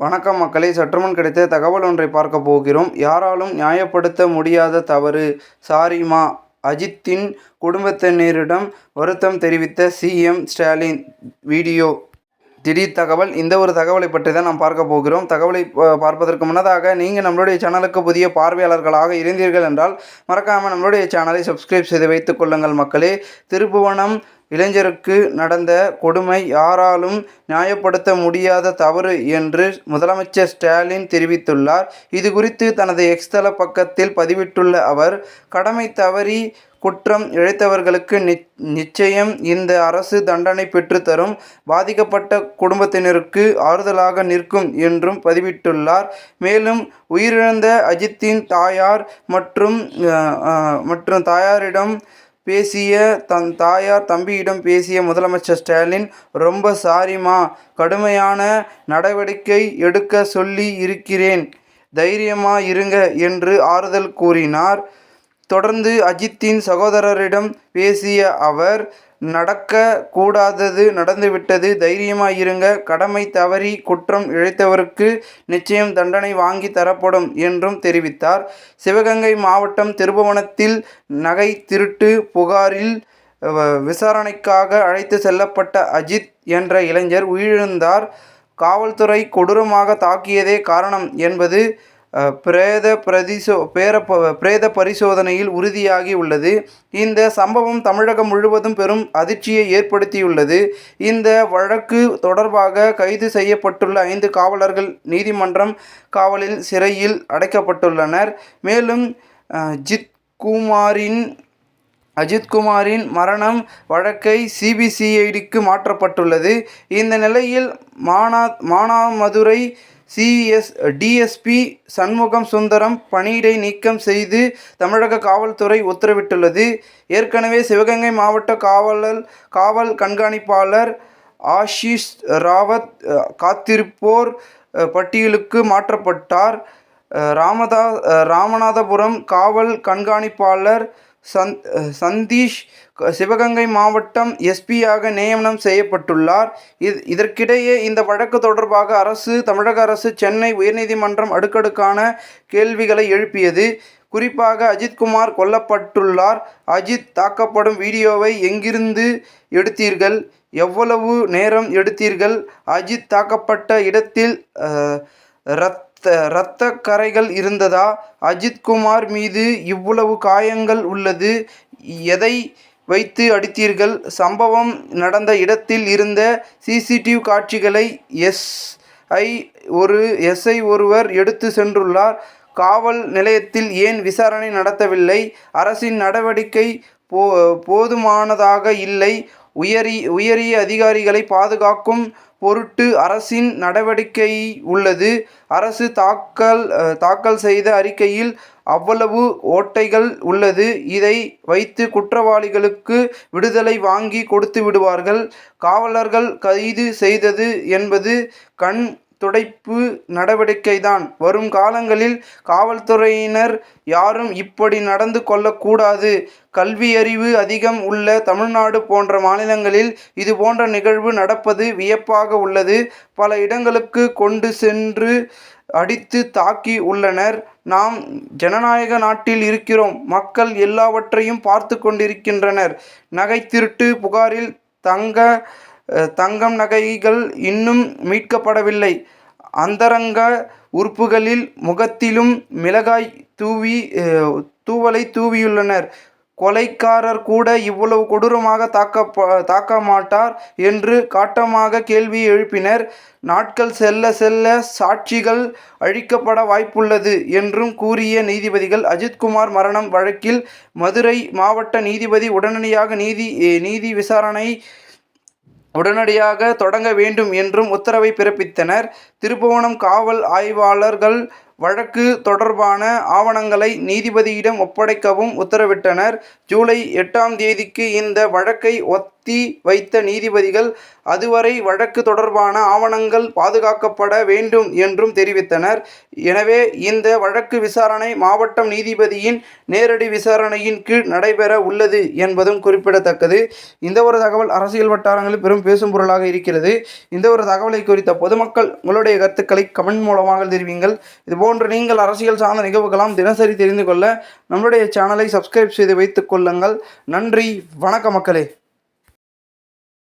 வணக்கம் மக்களே, சற்றுமுன் கிடைத்த தகவல் ஒன்றை பார்க்க போகிறோம். யாராலும் நியாயப்படுத்த முடியாத தவறு, சாரிமா. அஜித்தின் குடும்பத்தினரிடம் வருத்தம் தெரிவித்த சிஎம் ஸ்டாலின். வீடியோ. திடீர் தகவல். இந்த ஒரு தகவலை பற்றி தான் நாம் பார்க்க போகிறோம். தகவலை பார்ப்பதற்கு முன்னதாக நீங்கள் நம்மளுடைய சேனலுக்கு புதிய பார்வையாளர்களாக இருந்தீர்கள் என்றால் மறக்காமல் நம்மளுடைய சேனலை சப்ஸ்கிரைப் செய்து வைத்துக் கொள்ளுங்கள் மக்களே. திருப்புவனம் இளைஞருக்கு நடந்த கொடுமை யாராலும் நியாயப்படுத்த முடியாத தவறு என்று முதலமைச்சர் ஸ்டாலின் தெரிவித்துள்ளார். இது குறித்து தனது எக்ஸ் தள பக்கத்தில் பதிவிட்டுள்ள அவர், கடமை தவறி குற்றம் இழைத்தவர்களுக்கு நிச்சயம் இந்த அரசு தண்டனை பெற்றுத்தரும், பாதிக்கப்பட்ட குடும்பத்தினருக்கு ஆறுதலாக நிற்கும் என்றும் பதிவிட்டுள்ளார். மேலும் உயிரிழந்த அஜித்தின் தாயார் மற்றும் தாயாரிடம் பேசிய தம்பியிடம் பேசிய முதலமைச்சர் ஸ்டாலின், ரொம்ப சாரிமா, கடுமையான நடவடிக்கை எடுக்க சொல்லி இருக்கிறேன், தைரியமா இருங்க என்று ஆறுதல் கூறினார். தொடர்ந்து அஜித்தின் சகோதரரிடம் பேசிய அவர், நடக்க கூடாதது நடந்துவிட்டது, தைரியமாயிருங்க, கடமை தவறி குற்றம் இழைத்தவருக்கு நிச்சயம் தண்டனை வாங்கி தரப்படும் என்றும் தெரிவித்தார். சிவகங்கை மாவட்டம் திருப்புவனத்தில் நகை திருட்டு புகாரில் விசாரணைக்காக அழைத்து செல்லப்பட்ட அஜித் என்ற இளைஞர் உயிரிழந்தார். காவல்துறை கொடூரமாக தாக்கியதே காரணம் என்பது பிரேத பரிசோதனையில் உறுதியாகி உள்ளது. இந்த சம்பவம் தமிழகம் முழுவதும் பெரும் அதிர்ச்சியை ஏற்படுத்தியுள்ளது. இந்த வழக்கு தொடர்பாக கைது செய்யப்பட்டுள்ள 5 காவலர்கள் நீதிமன்றம் காவலில் சிறையில் அடைக்கப்பட்டுள்ளனர். மேலும் அஜித்குமாரின் மரணம் வழக்கை சிபிசிஐடிக்கு மாற்றப்பட்டுள்ளது. இந்த நிலையில் மானாமதுரை டிஎஸ்பி சண்முகம் சுந்தரம் பணியிடை நீக்கம் செய்து தமிழக காவல்துறை உத்தரவிட்டுள்ளது. ஏற்கனவே சிவகங்கை மாவட்ட காவல் கண்காணிப்பாளர் ஆஷிஷ் ராவத் காத்திருப்போர் பட்டியலுக்கு மாற்றப்பட்டார். ராமநாதபுரம் காவல் கண்காணிப்பாளர் சந்தீஷ் சிவகங்கை மாவட்டம் எஸ்பியாக நியமனம் செய்யப்பட்டுள்ளார். இதற்கிடையே இந்த வழக்கு தொடர்பாக தமிழக அரசு சென்னை உயர்நீதிமன்றம் அடுக்கடுக்கான கேள்விகளை எழுப்பியது. குறிப்பாக அஜித்குமார் கொல்லப்பட்டுள்ளார். அஜித் தாக்கப்படும் வீடியோவை எங்கிருந்து எடுத்தீர்கள்? எவ்வளவு நேரம் எடுத்தீர்கள்? அஜித் தாக்கப்பட்ட இடத்தில் இரத்த கறைகள் இருந்ததா? அஜித்குமார் மீது இவ்வளவு காயங்கள் உள்ளது, எதை வைத்து அடித்தீர்கள்? சம்பவம் நடந்த இடத்தில் இருந்த சிசிடிவி காட்சிகளை எஸ்ஐ ஒருவர் எடுத்து சென்றுள்ளார். காவல் நிலையத்தில் ஏன் விசாரணை நடத்தவில்லை? அரசின் நடவடிக்கை போதுமானதாக இல்லை. உயரிய அதிகாரிகளை பாதுகாக்கும் பொருட்டு அரசின் நடவடிக்கை உள்ளது. அரசு தாக்கல் செய்த அறிக்கையில் அவ்வளவு ஓட்டைகள் உள்ளது. இதை வைத்து குற்றவாளிகளுக்கு விடுதலை வாங்கி கொடுத்து விடுவார்கள். காவலர்கள் கைது செய்தது என்பது கண் துடைப்பு நடவடிக்கைதான். வரும் காலங்களில் காவல்துறையினர் யாரும் இப்படி நடந்து கொள்ளக்கூடாது. கல்வியறிவு அதிகம் உள்ள தமிழ்நாடு போன்ற மாநிலங்களில் இதுபோன்ற நிகழ்வு நடப்பது வியப்பாக உள்ளது. பல இடங்களுக்கு கொண்டு சென்று அடித்து தாக்கி உள்ளனர். நாம் ஜனநாயக நாட்டில் இருக்கிறோம். மக்கள் எல்லாவற்றையும் பார்த்து கொண்டிருக்கின்றனர். நகை திருட்டு புகாரில் தங்கம் நகைகள் இன்னும் மீட்கப்படவில்லை. அந்தரங்க உறுப்புகளில் முகத்திலும் மிளகாய் தூவலை தூவியுள்ளனர். கொலைக்காரர் கூட இவ்வளவு கொடூரமாக தாக்க மாட்டார் என்று காட்டமாக கேள்வியை எழுப்பினர். நாட்கள் செல்ல செல்ல சாட்சிகள் அழிக்கப்பட வாய்ப்புள்ளது என்றும் கூறிய நீதிபதிகள், அஜித்குமார் மரணம் வழக்கில் மதுரை மாவட்ட நீதிபதி உடனடியாக நீதி விசாரணை தொடங்க வேண்டும் என்றும் உத்தரவை பிறப்பித்தனர். திருப்புவனம் காவல் ஆய்வாளர்கள் வழக்கு தொடர்பான ஆவணங்களை நீதிபதியிடம் ஒப்படைக்கவும் உத்தரவிட்டனர். ஜூலை 8ஆம் தேதிக்கு இந்த வழக்கை ஒத்தி வைத்த நீதிபதிகள் அதுவரை வழக்கு தொடர்பான ஆவணங்கள் பாதுகாக்கப்பட வேண்டும் என்றும் தெரிவித்தனர். எனவே இந்த வழக்கு விசாரணை மாவட்ட நீதிபதியின் நேரடி விசாரணையின் கீழ் நடைபெற உள்ளது என்பதும் குறிப்பிடத்தக்கது. இந்த ஒரு தகவல் அரசியல் வட்டாரங்களில் பெரும் பேசும் பொருளாக இருக்கிறது. இந்த ஒரு தகவலை குறித்த பொதுமக்கள் உங்களுடைய கருத்துக்களை கமெண்ட் மூலமாக தெரிவிங்கள். இதுபோன்று நீங்கள் அரசியல் சார்ந்த நிகழ்வுகளாம் தினசரி தெரிந்து கொள்ள நம்முடைய சேனலை சப்ஸ்கிரைப் செய்து வைத்துக் கொள்ளுங்கள். நன்றி, வணக்கம் மக்களே.